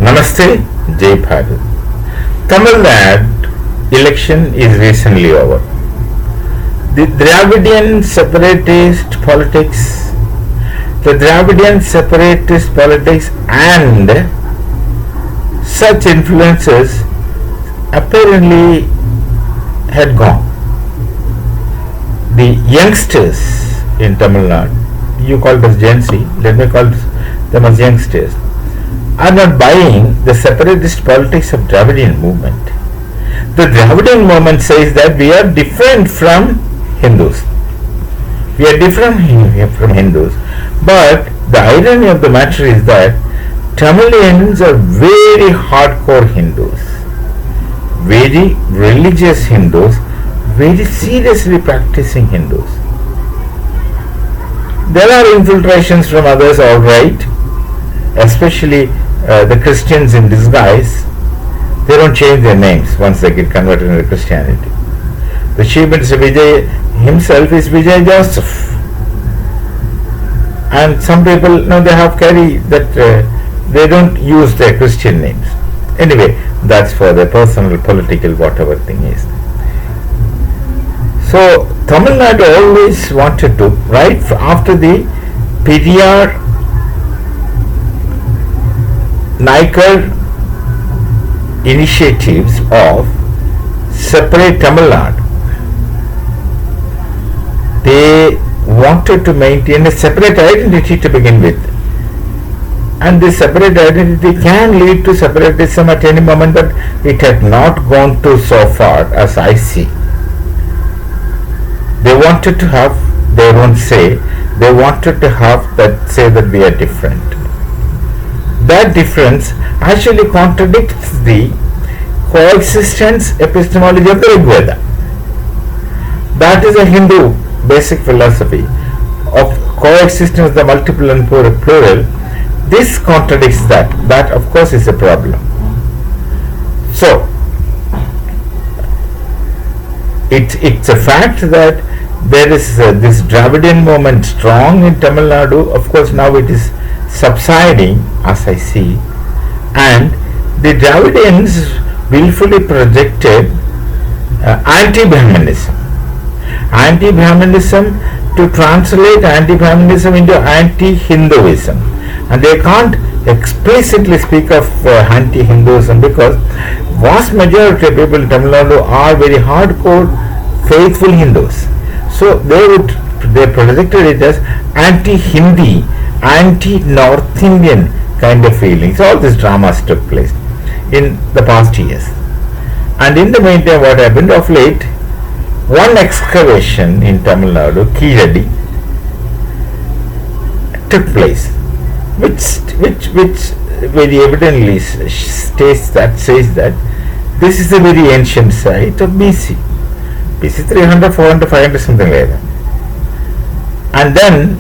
Namaste, Jai Bharat. Tamil Nadu election is recently over. The Dravidian separatist politics and such influences apparently had gone. The youngsters in Tamil Nadu, you call it as Gen Z, let me call them as youngsters, are not buying the separatist politics of Dravidian movement. The Dravidian movement says that we are different from Hindus. We are different from Hindus. But the irony of the matter is that Tamilians are very hardcore Hindus, very religious Hindus, very seriously practicing Hindus. There are infiltrations from others, all right, especially the Christians in disguise. They don't change their names once they get converted into Christianity. The Chief Minister Vijay himself is Vijay Joseph. And some people, they have carry that they don't use their Christian names. Anyway, that's for their personal, political, whatever thing is. So, Tamil Nadu always wanted to, right after the Periyar Naikar initiatives of separate Tamil Nadu, they wanted to maintain a separate identity to begin with, and this separate identity can lead to separatism at any moment, but it had not gone to so far as I see. They wanted to have their own say. They wanted to have that say that we are different. That difference actually contradicts the coexistence epistemology of the Rig Veda. That is a Hindu basic philosophy of coexistence, the multiple and plural. This contradicts that. That of course is a problem. So, it's a fact that there is this Dravidian movement strong in Tamil Nadu. Of course now it is subsiding as I see, and the Dravidians willfully projected anti-Brahmanism to translate anti-Brahmanism into anti-Hinduism, and they can't explicitly speak of anti-Hinduism because vast majority of people in Tamil Nadu are very hardcore faithful Hindus. So they projected it as anti-Hindi, anti-North Indian kind of feelings. All these dramas took place in the past years. And in the meantime, what happened of late, one excavation in Tamil Nadu, Keezhadi, took place, which very evidently says that this is a very ancient site of BC 300, 400, 500, something like that. And then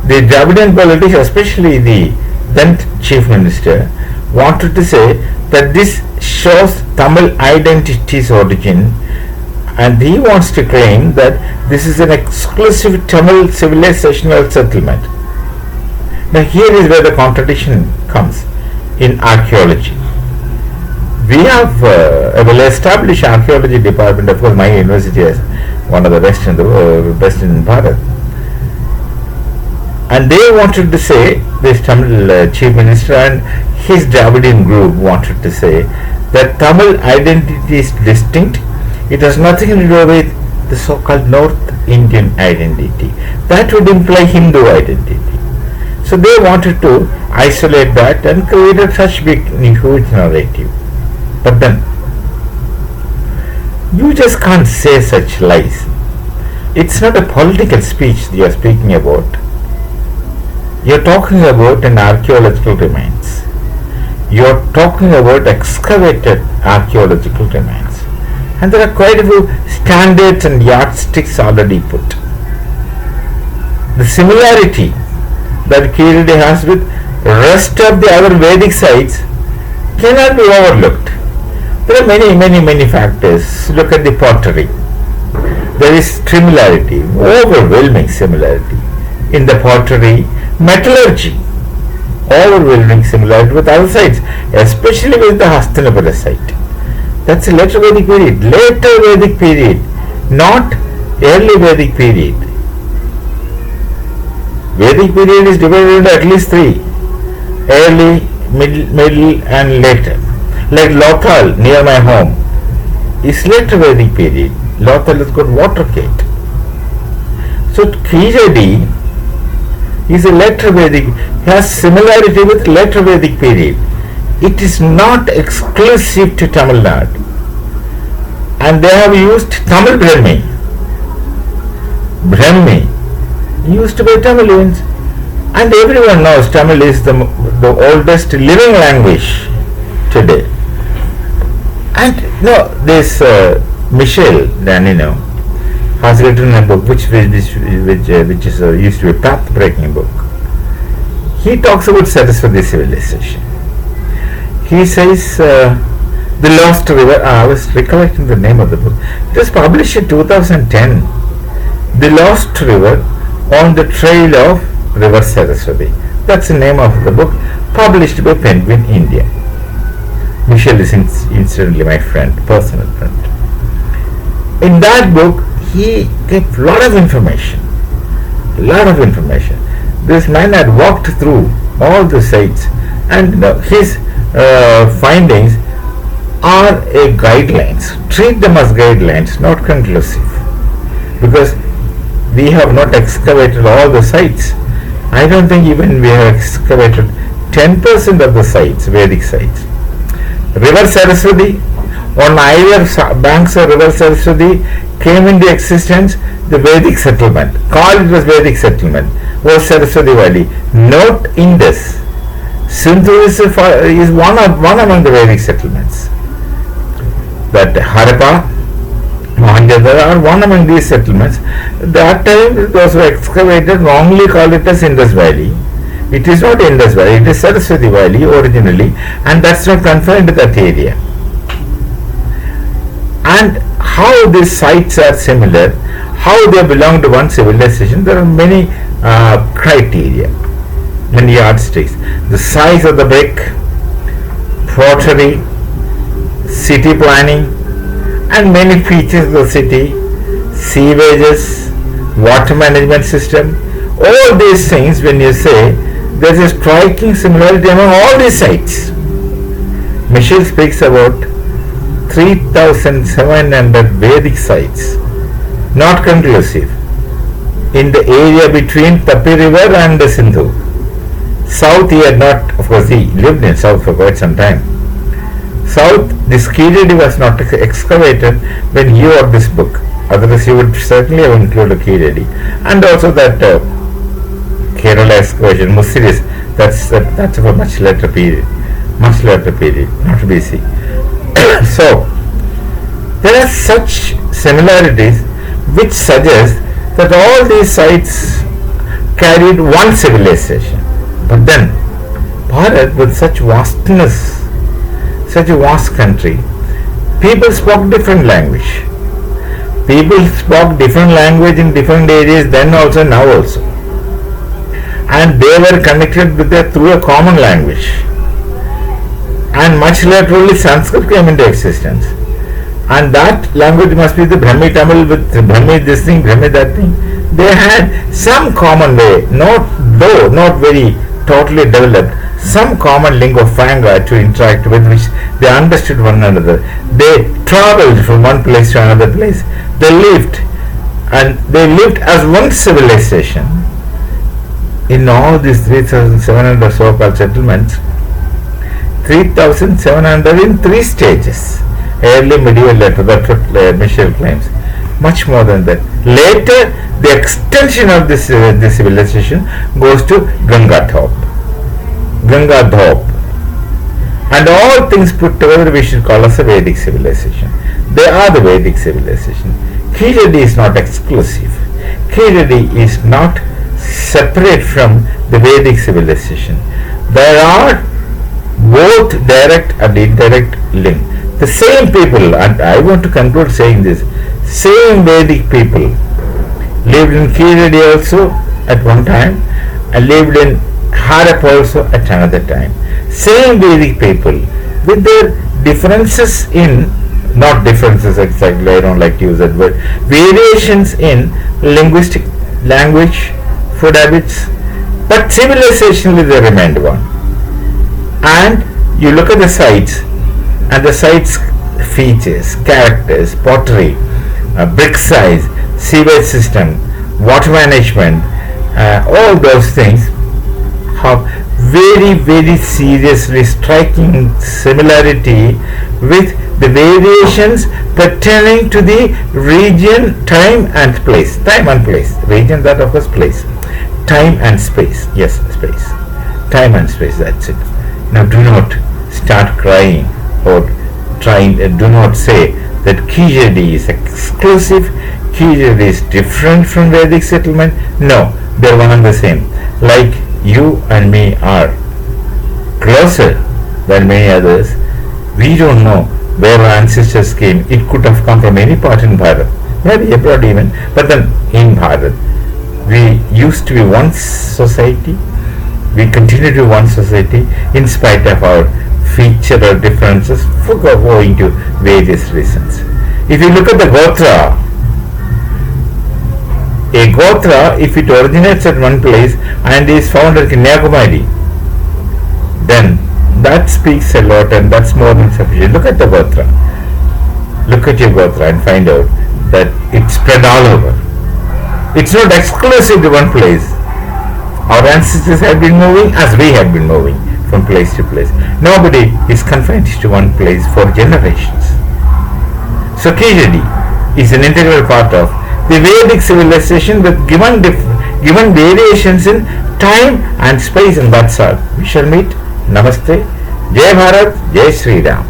the Dravidian politics, especially the then Chief Minister, wanted to say that this shows Tamil identity's origin, and he wants to claim that this is an exclusive Tamil civilizational settlement. Now here is where the contradiction comes in archaeology. We have a well-established archaeology department. Of course, my university is one of the best in the world, best in Bharat. And they wanted to say, this Tamil Chief Minister and his Dravidian group wanted to say that Tamil identity is distinct. It has nothing to do with the so-called North Indian identity. That would imply Hindu identity. So they wanted to isolate that and created such big, huge narrative. But then, you just can't say such lies. It's not a political speech you are speaking about. You are talking about an archaeological remains. You are talking about excavated archaeological remains. And there are quite a few standards and yardsticks already put. The similarity that Keezhadi has with rest of the other Vedic sites cannot be overlooked. There are many factors. Look at the pottery. There is similarity, overwhelming similarity in the pottery. Metallurgy, overwhelming similarity with other sites, especially with the Hastinapura site. That's a later Vedic period. Later Vedic period, not early Vedic period. Vedic period is divided into at least three: early, middle and later. Like Lothal near my home is later Vedic period. Lothal is called water gate. So Keezhadi is a later Vedic, has similarity with later Vedic period. It is not exclusive to Tamil Nadu, and they have used Tamil Brahmi used by Tamilians, and everyone knows Tamil is the oldest living language today. And this Michel Danino has written a book which is used to be a path-breaking book. He talks about Saraswati civilization. He says the Lost River. I was recollecting the name of the book. It was published in 2010. The Lost River on the Trail of River Saraswati. That's the name of the book, published by Penguin India. Michel is incidentally my friend, personal friend. In that book, he gave a lot of information. This man had walked through all the sites, and his findings are a guidelines. Treat them as guidelines, not conclusive, because we have not excavated all the sites. I don't think even we have excavated 10% of the sites, Vedic sites. River Saraswati, on either banks of River Saraswati came into existence the Vedic settlement. Called it as Vedic settlement, was Saraswati Valley, not Indus. Sindhu is one among the Vedic settlements. That Harappa, Mohenjo-daro are one among these settlements. That time those were excavated, wrongly called it as Indus Valley. It is not Indus Valley, it is Saraswati Valley originally, and that's not confined to that area. And how these sites are similar, how they belong to one civilization, there are many criteria, many yardsticks. The size of the brick, pottery, city planning, and many features of the city, sewages, water management system. All these things, when you say, there is a striking similarity among all these sites. Michel speaks about 3,700 Vedic sites, not conclusive, in the area between Tapi River and the Sindhu. South he had not, of course he lived in South for quite some time. South, this Keezhadi was not excavated when he wrote this book. Otherwise he would certainly have included Keezhadi. And also that Kerala excavation, Musiris, that's of a much later period, not BC. So, there are such similarities which suggest that all these sites carried one civilization. But then, Bharat, with such vastness, such a vast country, people spoke different language. People spoke different language in different areas then also, now also. And they were connected with through a common language. And much later only Sanskrit came into existence. And that language must be the Brahmi Tamil with Brahmi this thing, Brahmi that thing. They had some common way, not very totally developed, some common lingua franca to interact with, which they understood one another. They traveled from one place to another place. They lived as one civilization. In all these 3,700 so-called settlements, 3,700 in three stages. Early, medieval, later, that's what Michel claims. Much more than that. Later, the extension of this civilization goes to Ganga Dhop. And all things put together we should call as a Vedic civilization. They are the Vedic civilization. Keezhadi is not exclusive. Keezhadi is not separate from the Vedic civilization. There are both direct and indirect link. The same people, and I want to conclude saying this, same Vedic people lived in Keezhadi also at one time, and lived in Harap also at another time. Same Vedic people with their differences in, not differences exactly, I don't like to use that word, variations in linguistic language, food habits, but civilizationally they remained one. And you look at the sites, and the sites features, characters, pottery, brick size, sewage system, water management, all those things have very very seriously striking similarity with the variations pertaining to the region, time and place. Time and place. Region, that of course, place. Time and space. Yes, space. Time and space, that's it. Now do not start crying or trying, do not say that Keezhadi is exclusive, Keezhadi is different from Vedic settlement. No, they're one and the same. Like you and me are closer than many others, we don't know where our ancestors came. It could have come from any part in Bharat, maybe abroad even, but then in Bharat, we used to be one society, we continue to be one society in spite of our featural differences owing to various reasons. If you look at the Gotra, a Gotra, if it originates at one place and is found at Kanyakumari, then that speaks a lot, and that's more than sufficient. Look at the Gotra. Look at your Gotra and find out that it's spread all over. It's not exclusive to one place. Our ancestors have been moving as we have been moving from place to place. Nobody is confined to one place for generations. So Keezhadi is an integral part of the Vedic civilization with given variations in time and space, and that's all. We shall meet. Namaste. Jai Bharat, Jai Sri Ram.